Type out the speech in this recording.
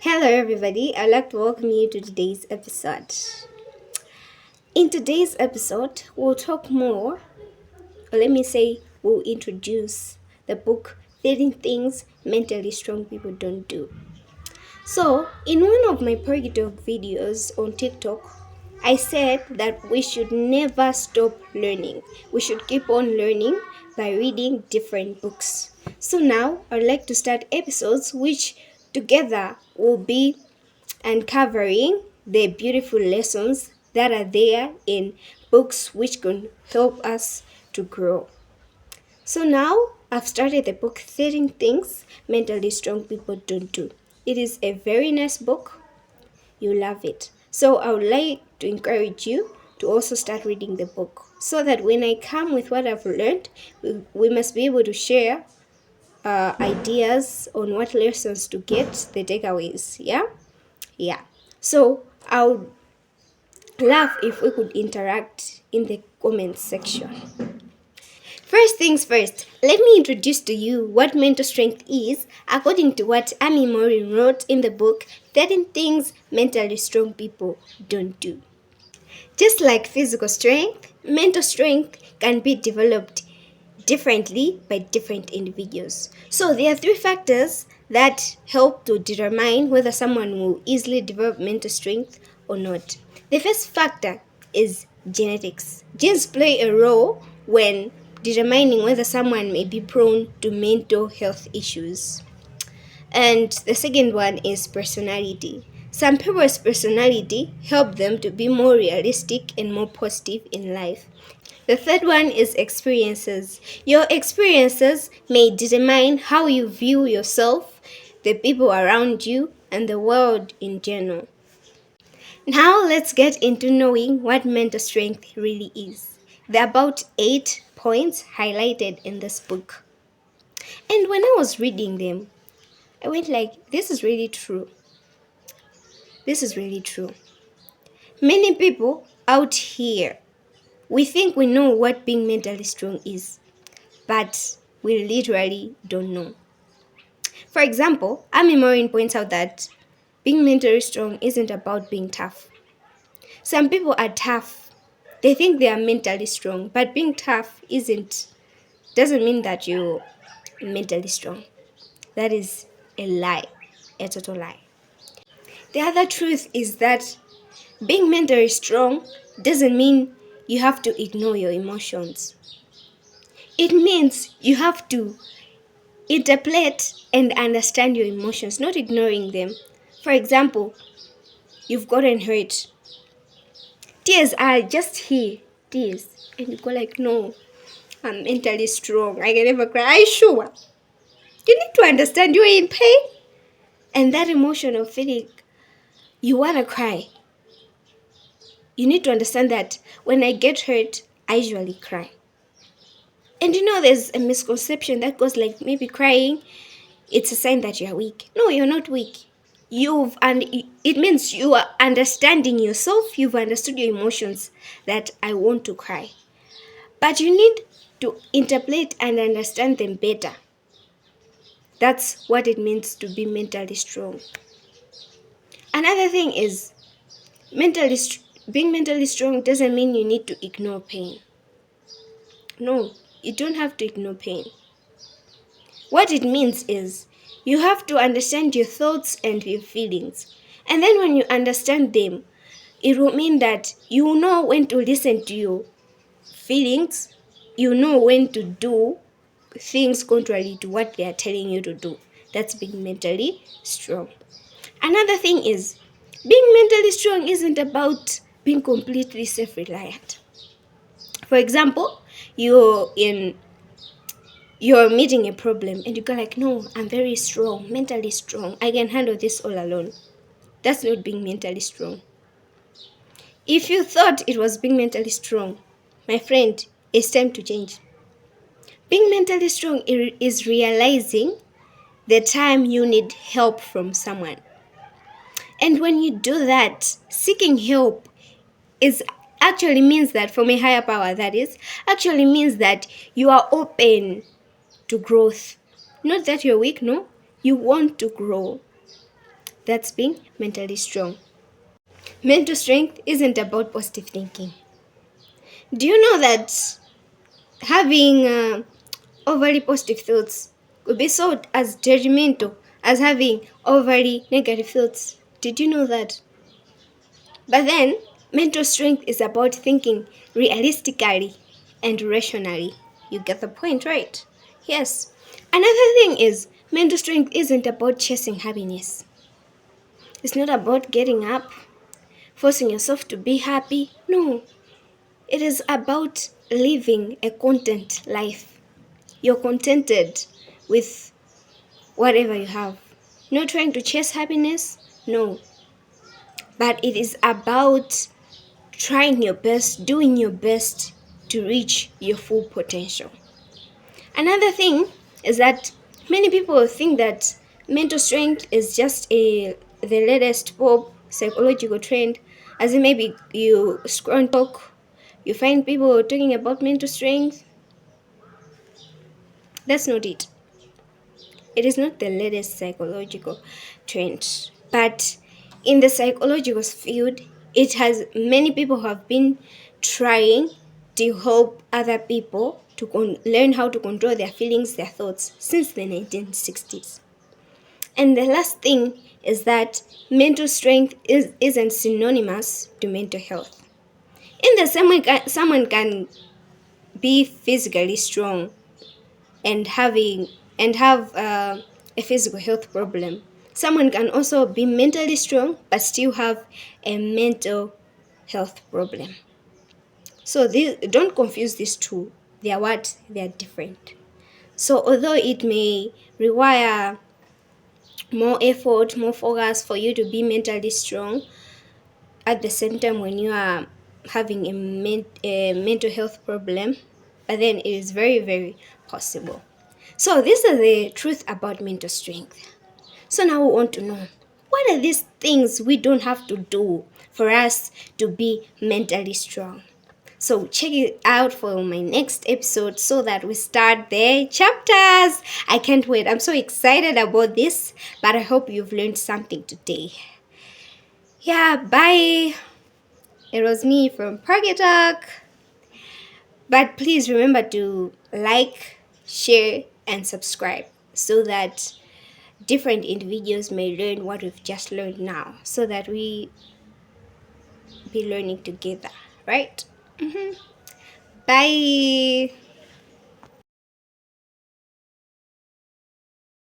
Hello, everybody. I'd like to welcome you to today's episode. In today's episode, we'll talk more, or let me say, we'll introduce the book 13 Things Mentally Strong People Don't Do. So, in one of my Purgy Talk videos on TikTok, I said that we should never stop learning. We should keep on learning by reading different books. So now, I'd like to start episodes which together will be uncovering the beautiful lessons that are there in books which can help us to grow. So now I've started the book 13 Things Mentally Strong People Don't Do. It is a very nice book. You love it. So I would like to encourage you to also start reading the book so that when I come with what I've learned, we must be able to share ideas on what lessons to get, the takeaways. Yeah. So I would love if we could interact in the comments section. First things first, let me introduce to you what mental strength is according to what Amy Morin wrote in the book 13 Things Mentally Strong People Don't Do. Just like physical strength, mental strength can be developed differently by different individuals. So there are three factors that help to determine whether someone will easily develop mental strength or not. The first factor is genetics. Genes play a role when determining whether someone may be prone to mental health issues. And the second one is personality. Some people's personality help them to be more realistic and more positive in life. The third one is experiences. Your experiences may determine how you view yourself, the people around you, and the world in general. Now let's get into knowing what mental strength really is. There are about 8 points highlighted in this book. And when I was reading them, I went like, this is really true. This is really true. Many people out here, we think we know what being mentally strong is, but we literally don't know. For example, Amy Morin points out that being mentally strong isn't about being tough. Some people are tough. They think they are mentally strong, but being tough doesn't mean that you're mentally strong. That is a lie, a total lie. The other truth is that being mentally strong doesn't mean you have to ignore your emotions. It means you have to interpret and understand your emotions, not ignoring them. For example, you've gotten hurt. Tears are just here, tears. And you go like, no, I'm mentally strong. I can never cry. Are you sure? You need to understand you're in pain. And that emotion of feeling you want to cry. You need to understand that when I get hurt, I usually cry. And there's a misconception that goes like maybe crying, it's a sign that you're weak. No, you're not weak. It means you are understanding yourself, you've understood your emotions that I want to cry. But you need to interpret and understand them better. That's what it means to be mentally strong. Another thing is being mentally strong doesn't mean you need to ignore pain. No, you don't have to ignore pain. What it means is you have to understand your thoughts and your feelings. And then when you understand them, it will mean that you know when to listen to your feelings, you know when to do things contrary to what they are telling you to do. That's being mentally strong. Another thing is being mentally strong isn't about being completely self-reliant. For example, you're meeting a problem and you go like, no, I'm very strong, mentally strong. I can handle this all alone. That's not being mentally strong. If you thought it was being mentally strong, my friend, it's time to change. Being mentally strong is realizing the time you need help from someone. And when you do that, seeking help is actually means that from a higher power, that is, actually means that you are open to growth. Not that you're weak, no. You want to grow. That's being mentally strong. Mental strength isn't about positive thinking. Do you know that having overly positive thoughts could be sold as judgmental as having overly negative thoughts? Did you know that? But then, mental strength is about thinking realistically and rationally. You get the point, right? Yes. Another thing is, mental strength isn't about chasing happiness. It's not about getting up, forcing yourself to be happy. No, it is about living a content life. You're contented with whatever you have. Not trying to chase happiness, no. But it is about trying your best, doing your best to reach your full potential. Another thing is that many people think that mental strength is just the latest pop psychological trend. As in, maybe you scroll and talk, you find people talking about mental strength. That's not it. It is not the latest psychological trend, but in the psychological field, it has many people who have been trying to help other people to learn how to control their feelings, their thoughts since the 1960s. And the last thing is that mental strength isn't synonymous to mental health. In the same way, someone can be physically strong and have a physical health problem. Someone can also be mentally strong but still have a mental health problem. So don't confuse these two. They are what? They are different. So although it may require more effort, more focus for you to be mentally strong, at the same time when you are having a mental health problem, but then it is very, very possible. So this is the truth about mental strength. So now we want to know, what are these things we don't have to do for us to be mentally strong? So check it out for my next episode so that we start the chapters. I can't wait. I'm so excited about this, but I hope you've learned something today. Yeah, bye. It was me from Parky Talk. But please remember to like, share, and subscribe so that different individuals may learn what we've just learned now, so that we be learning together, right? Bye.